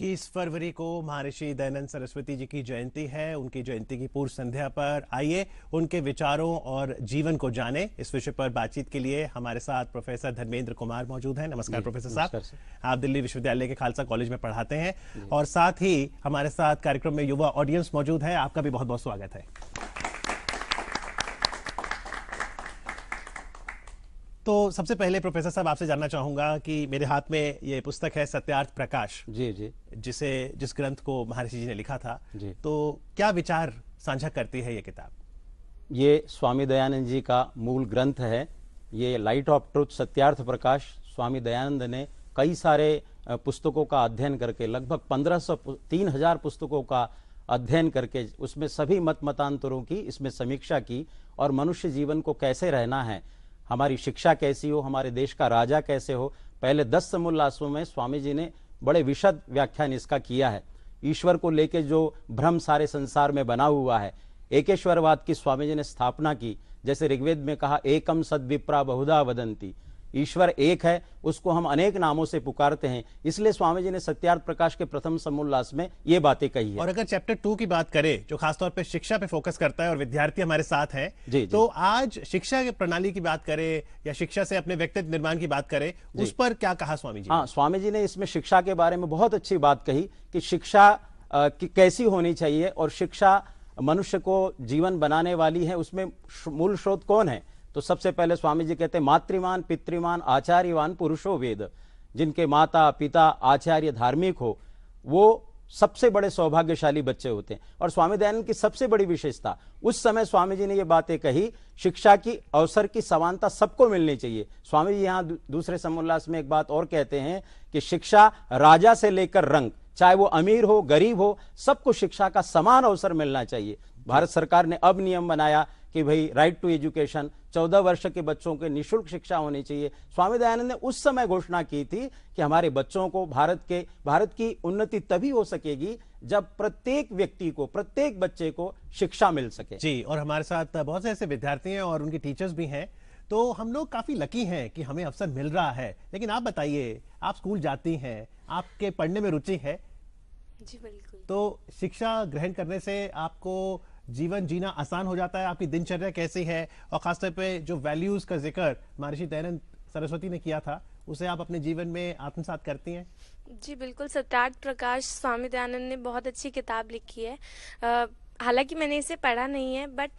21 फरवरी को महर्षि दयानंद सरस्वती जी की जयंती है। उनकी जयंती की पूर्व संध्या पर आइए उनके विचारों और जीवन को जाने। इस विषय पर बातचीत के लिए हमारे साथ प्रोफेसर धर्मेंद्र कुमार मौजूद हैं। नमस्कार प्रोफेसर साहब, आप दिल्ली विश्वविद्यालय के खालसा कॉलेज में पढ़ाते हैं और साथ ही हमारे साथ कार्यक्रम में युवा ऑडियंस मौजूद है। आपका भी बहुत बहुत स्वागत है। तो सबसे पहले प्रोफेसर साहब आपसे जानना चाहूंगा कि मेरे हाथ में ये पुस्तक है सत्यार्थ प्रकाश, जी, जिस ग्रंथ को महर्षि जी ने लिखा था जी। तो क्या विचार साझा करती है ये किताब? ये स्वामी दयानंद जी का मूल ग्रंथ है। ये light of truth Satyarth Prakash Swami Dayanand ने कई सारे पुस्तकों का अध्ययन करके लगभग 3000 पुस्तकों का अध्ययन करके उसमें सभी मत मतांतरों की इसमें समीक्षा की और मनुष्य जीवन को कैसे रहना है, हमारी शिक्षा कैसी हो, हमारे देश का राजा कैसे हो। पहले 10 समोल्लासों में स्वामी जी ने बड़े विशद व्याख्यान इसका किया है। ईश्वर को लेके जो भ्रम सारे संसार में बना हुआ है, एकेश्वरवाद की स्वामी जी ने स्थापना की। जैसे ऋग्वेद में कहा एकम सद्विप्रा बहुधा वदंती, ईश्वर एक है, उसको हम अनेक नामों से पुकारते हैं। इसलिए स्वामी जी ने सत्यार्थ प्रकाश के प्रथम समोल्लास में ये बातें कही है। और अगर चैप्टर 2 की बात करें जो खासतौर पे शिक्षा पे फोकस करता है और विद्यार्थी हमारे साथ हैं, जी, तो आज शिक्षा की प्रणाली की बात करें या शिक्षा से अपने व्यक्तित्व निर्माण की बात करें, उस पर क्या कहा स्वामी जी? हाँ, स्वामी जी ने इसमें शिक्षा के बारे में बहुत अच्छी बात कही कि शिक्षा कैसी होनी चाहिए और शिक्षा मनुष्य को जीवन बनाने वाली है। उसमें मूल स्रोत कौन है? तो सबसे पहले स्वामी जी कहते हैं मातृमान पितृमान आचार्यवान पुरुषो वेद। जिनके माता पिता आचार्य धार्मिक हो वो सबसे बड़े सौभाग्यशाली बच्चे होते हैं। और स्वामी दयानंद की सबसे बड़ी विशेषता, उस समय स्वामी जी ने ये बातें कही, शिक्षा की अवसर की समानता सबको मिलनी चाहिए। स्वामी जी यहाँ दूसरे समोल्लास में एक बात और कहते हैं कि शिक्षा राजा से लेकर रंग, चाहे वो अमीर हो गरीब हो, सबको शिक्षा का समान अवसर मिलना चाहिए। भारत सरकार ने अब नियम बनाया कि भाई राइट टू एजुकेशन, 14 वर्ष के बच्चों के निःशुल्क शिक्षा होनी चाहिए। स्वामी दयानंद ने उस समय घोषणा की थी कि हमारे बच्चों को भारत की उन्नति तभी हो सकेगी जब प्रत्येक व्यक्ति को, प्रत्येक बच्चे को शिक्षा मिल सके। जी, और हमारे साथ बहुत से ऐसे विद्यार्थी हैं और उनके टीचर्स भी हैं, तो हम लोग काफी लकी हैं कि हमें अवसर मिल रहा है। लेकिन आप बताइए, आप स्कूल जाती हैं, आपके पढ़ने में रुचि है? जी बिल्कुल। तो शिक्षा ग्रहण करने से आपको जीवन जीना आसान हो जाता है? आपकी दिनचर्या कैसी है? और खासतौर पे जो वैल्यूज का जिक्र महर्षि दयानंद सरस्वती ने किया था, उसे आप अपने जीवन में आत्मसात करती हैं? जी बिल्कुल। सत्यार्थ प्रकाश स्वामी दयानंद ने बहुत अच्छी किताब लिखी है। हालांकि मैंने इसे पढ़ा नहीं है, बट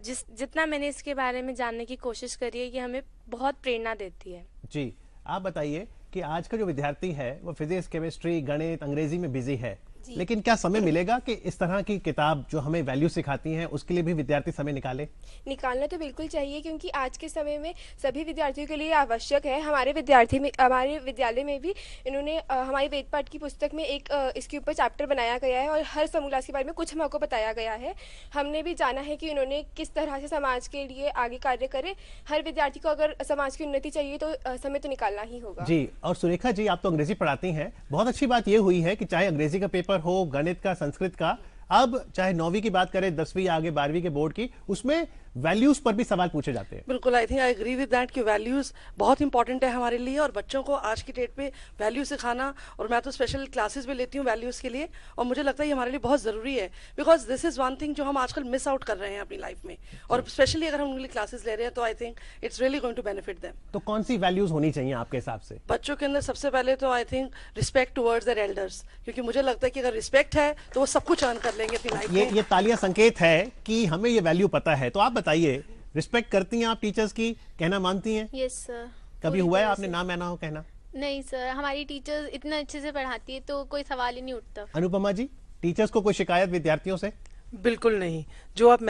जितना मैंने इसके बारे में जानने की कोशिश करी है, ये हमें बहुत प्रेरणा देती है। जी, आप बताइए कि आज का जो विद्यार्थी है वो फिजिक्स, केमिस्ट्री, गणित, अंग्रेजी में बिजी है, लेकिन क्या समय मिलेगा कि इस तरह की किताब जो हमें वैल्यू सिखाती हैं उसके लिए भी विद्यार्थी समय निकालना तो बिल्कुल चाहिए, क्योंकि आज के समय में सभी विद्यार्थियों के लिए आवश्यक है। हमारे विद्यालय में भी इन्होंने हमारी वेद पाठ की पुस्तक में एक इसके ऊपर चैप्टर बनाया गया है और हर समोल्लास के बारे में कुछ हमको बताया गया है। हमने भी जाना है कि इन्होंने किस तरह से समाज के लिए आगे कार्य करे। हर विद्यार्थी को अगर समाज की उन्नति चाहिए तो समय तो निकालना ही होगा। जी, और सुरेखा जी, आप तो अंग्रेजी पढ़ाती हैं। बहुत अच्छी बात यह हुई है कि चाहे अंग्रेजी का पेपर हो, गणित का, संस्कृत का, अब चाहे 9वीं की बात करें, 10वीं आगे 12वीं के बोर्ड की, उसमें वैल्यूज पर भी सवाल पूछे जाते हैं। बिल्कुल, I think I agree with that कि वैल्यूज बहुत इंपॉर्टेंट है हमारे लिए और बच्चों को आज की डेट पे वैल्यू सिखाना, और मैं तो स्पेशल क्लासेस भी लेती हूँ वैल्यूज के लिए, और मुझे लगता है ये हमारे लिए बहुत जरूरी है। Because this is one thing जो हम आजकल मिस आउट कर रहे हैं अपनी लाइफ में, और स्पेशली अगर हम उनके लिए क्लासेस ले रहे हैं तो I think it's really going to benefit them. तो कौन सी वैल्यूज होनी चाहिए आपके हिसाब से? बच्चों के अंदर सबसे पहले तो I think respect towards their elders, क्योंकि मुझे लगता है कि अगर रिस्पेक्ट है तो वो सब कुछ अर्न कर लेंगे अपनी लाइफ में। ये तालियां संकेत है कि हमें ये वैल्यू पता है। तो आप बताइए, रिस्पेक्ट करती हैं आप टीचर्स की, कहना मानती हैं? Yes sir. कभी हुआ है आपने ना माना हो कहना? नहीं सर, हमारी टीचर्स इतना अच्छे से पढ़ाती है तो कोई सवाल ही नहीं उठता। अनुपमा जी, टीचर्स को कोई शिकायत विद्यार्थियों से? बिल्कुल नहीं। जो आप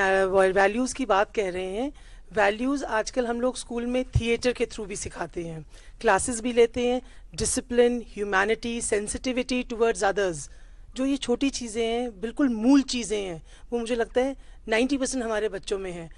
वैल्यूज की बात कह रहे हैं, वैल्यूज आजकल हम लोग स्कूल में थिएटर के थ्रू भी सिखाते हैं, क्लासेस भी लेते हैं। Discipline, humanity, sensitivity towards others, जो ये छोटी चीज़ें हैं, बिल्कुल मूल चीज़ें हैं, वो मुझे लगता है 90% हमारे बच्चों में है।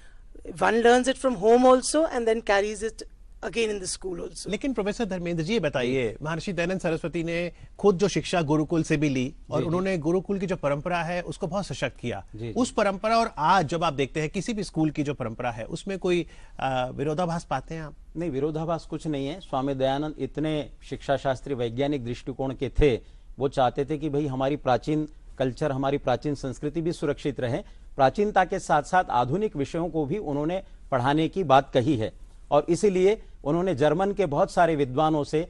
One learns it from home also and then carries it again in the school also. लेकिन प्रोफेसर धर्मेंद्र जी, ये बताइए, महर्षि दयानंद सरस्वती ने खुद जो शिक्षा गुरुकुल से भी ली और उन्होंने गुरुकुल की जो परंपरा है उसको बहुत सशक्त किया। उस परंपरा और आज जब आप देखते हैं किसी भी स्कूल की जो परंपरा है, उसमें कोई विरोधाभास पाते हैं आप? नहीं, विरोधाभास कुछ नहीं है। स्वामी दयानंद इतने शिक्षा शास्त्री वैज्ञानिक दृष्टिकोण के थे वो चाहते थे कि भाई हमारी प्राचीन कल्चर, हमारी प्राचीन संस्कृति भी सुरक्षित रहे। प्राचीनता के साथ साथ आधुनिक विषयों को भी उन्होंने पढ़ाने की बात कही है और इसीलिए उन्होंने जर्मन के बहुत सारे विद्वानों से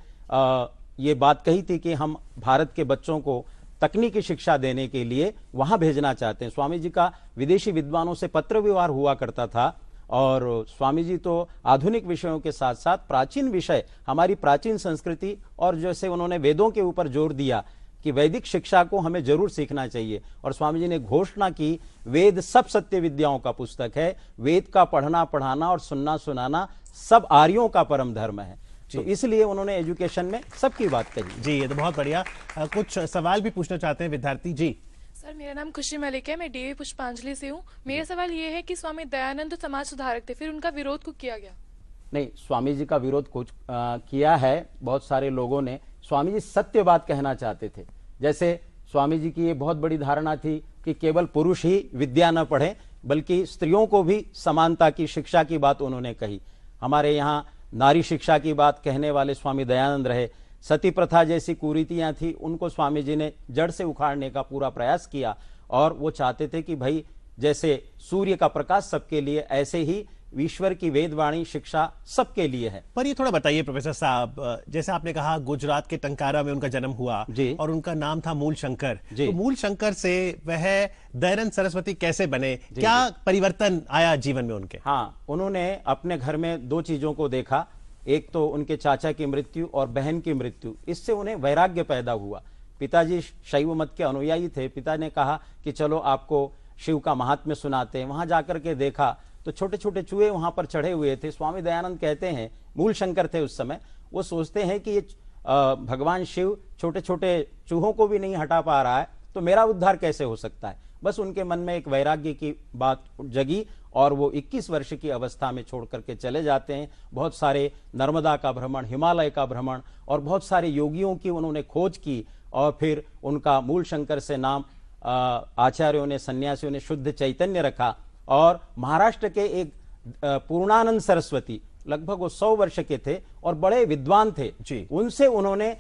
ये बात कही थी कि हम भारत के बच्चों को तकनीकी शिक्षा देने के लिए वहां भेजना चाहते हैं। स्वामी जी का विदेशी विद्वानों से पत्र व्यवहार हुआ करता था और स्वामी जी तो आधुनिक विषयों के साथ साथ प्राचीन विषय, हमारी प्राचीन संस्कृति और जैसे उन्होंने वेदों के ऊपर जोर दिया कि वैदिक शिक्षा को हमें जरूर सीखना चाहिए। और स्वामी जी ने घोषणा की, वेद सब सत्य विद्याओं का पुस्तक है, वेद का पढ़ना पढ़ाना और सुनना सुनाना सब आर्यों का परम धर्म है। तो इसलिए उन्होंने एजुकेशन में सबकी बात कही। जी, ये तो बहुत बढ़िया। कुछ सवाल भी पूछना चाहते हैं विद्यार्थी। जी सर, मेरा नाम खुशी मलिक है, मैं डीवी पुष्पांजलि से हूँ। मेरा सवाल ये है कि स्वामी दयानंद समाज सुधारक थे, फिर उनका विरोध क्यों किया गया? नहीं, स्वामी जी का विरोध कुछ किया है बहुत सारे लोगों ने। स्वामी जी सत्य बात कहना चाहते थे। जैसे स्वामी जी की ये बहुत बड़ी धारणा थी कि केवल पुरुष ही विद्या न पढ़े, बल्कि स्त्रियों को भी समानता की शिक्षा की बात उन्होंने कही। हमारे यहाँ नारी शिक्षा की बात कहने वाले स्वामी दयानंद रहे। सती प्रथा जैसी कुरीतियां थी, उनको स्वामी जी ने जड़ से उखाड़ने का पूरा प्रयास किया और वो चाहते थे कि भाई जैसे सूर्य का प्रकाश सबके लिए, ऐसे ही ईश्वर की वेदवाणी शिक्षा सबके लिए है। पर ये थोड़ा बताइए प्रोफेसर साहब, जैसे आपने कहा गुजरात के टंकारा में उनका जन्म हुआ और उनका नाम था मूल शंकर, तो मूल शंकर से वह दयानंद सरस्वती कैसे बने? क्या परिवर्तन आया जीवन में उनके? हाँ, उन्होंने अपने घर में दो चीजों को देखा, एक तो उनके चाचा की मृत्यु और बहन की मृत्यु। इससे उन्हें वैराग्य पैदा हुआ। पिताजी शैव मत के अनुयायी थे। पिता ने कहा कि चलो आपको शिव का महात्म्य सुनाते हैं। वहां जाकर के देखा तो छोटे छोटे चूहे वहां पर चढ़े हुए थे। स्वामी दयानंद कहते हैं, मूल शंकर थे उस समय, वो सोचते हैं कि ये भगवान शिव छोटे छोटे चूहों को भी नहीं हटा पा रहा है, तो मेरा उद्धार कैसे हो सकता है। बस उनके मन में एक वैराग्य की बात जगी और वो 21 वर्ष की अवस्था में छोड़ करके चले जाते हैं। बहुत सारे नर्मदा का भ्रमण, हिमालय का भ्रमण और बहुत सारे योगियों की उन्होंने खोज की और फिर उनका मूल शंकर से नाम आचार्यों ने, सन्यासियों ने शुद्ध चैतन्य रखा। और महाराष्ट्र के एक पूर्णानंद सरस्वती, लगभग वो 100 वर्ष के थे और बड़े विद्वान थे, उनसे उन्होंने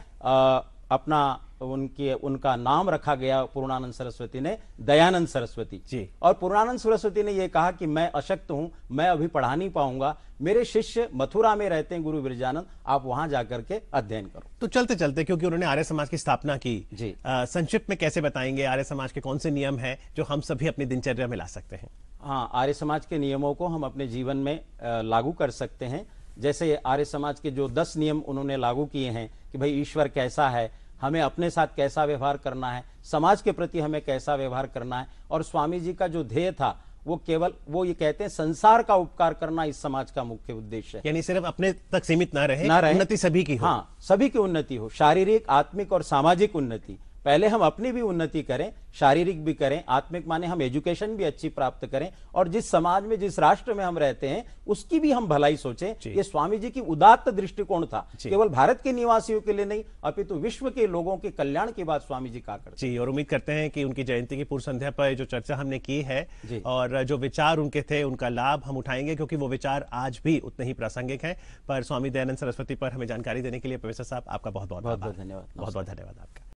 उनका नाम रखा गया, पूर्णानंद सरस्वती ने, दयानंद सरस्वती जी। और पूर्णानंद सरस्वती ने यह कहा कि मैं अशक्त हूं, मैं अभी पढ़ा नहीं पाऊंगा, मेरे शिष्य मथुरा में रहते हैं गुरु विरजानंद, आप वहां जाकर के अध्ययन करो। तो चलते चलते, क्योंकि उन्होंने आर्य समाज की स्थापना की जी, संक्षिप्त में कैसे बताएंगे आर्य समाज के कौन से नियम हैं जो हम सभी अपनी दिनचर्या में ला सकते हैं? हाँ, आर्य समाज के नियमों को हम अपने जीवन में लागू कर सकते हैं। जैसे आर्य समाज के जो 10 नियम उन्होंने लागू किए हैं कि भाई ईश्वर कैसा है, हमें अपने साथ कैसा व्यवहार करना है, समाज के प्रति हमें कैसा व्यवहार करना है। और स्वामी जी का जो ध्येय था वो ये कहते हैं संसार का उपकार करना इस समाज का मुख्य उद्देश्य है। यानी सिर्फ अपने तक सीमित ना रहे, उन्नति सभी की हो। हाँ, सभी की उन्नति हो, शारीरिक, आत्मिक और सामाजिक उन्नति। पहले हम अपनी भी उन्नति करें, शारीरिक भी करें, आत्मिक माने हम एजुकेशन भी अच्छी प्राप्त करें और जिस समाज में, जिस राष्ट्र में हम रहते हैं उसकी भी हम भलाई सोचें। ये स्वामी जी की उदात्त दृष्टिकोण था, केवल भारत के निवासियों के लिए नहीं अपितु विश्व के लोगों के कल्याण की बात स्वामी जी कहा करते जी। और उम्मीद करते हैं कि उनकी जयंती की पूर्व संध्या पर जो चर्चा हमने की है और जो विचार उनके थे उनका लाभ हम उठाएंगे, क्योंकि वो विचार आज भी उतने ही प्रासंगिक हैं। पर स्वामी दयानंद सरस्वती पर हमें जानकारी देने के लिए प्रोफेसर साहब आपका बहुत बहुत धन्यवाद। बहुत बहुत धन्यवाद आपका।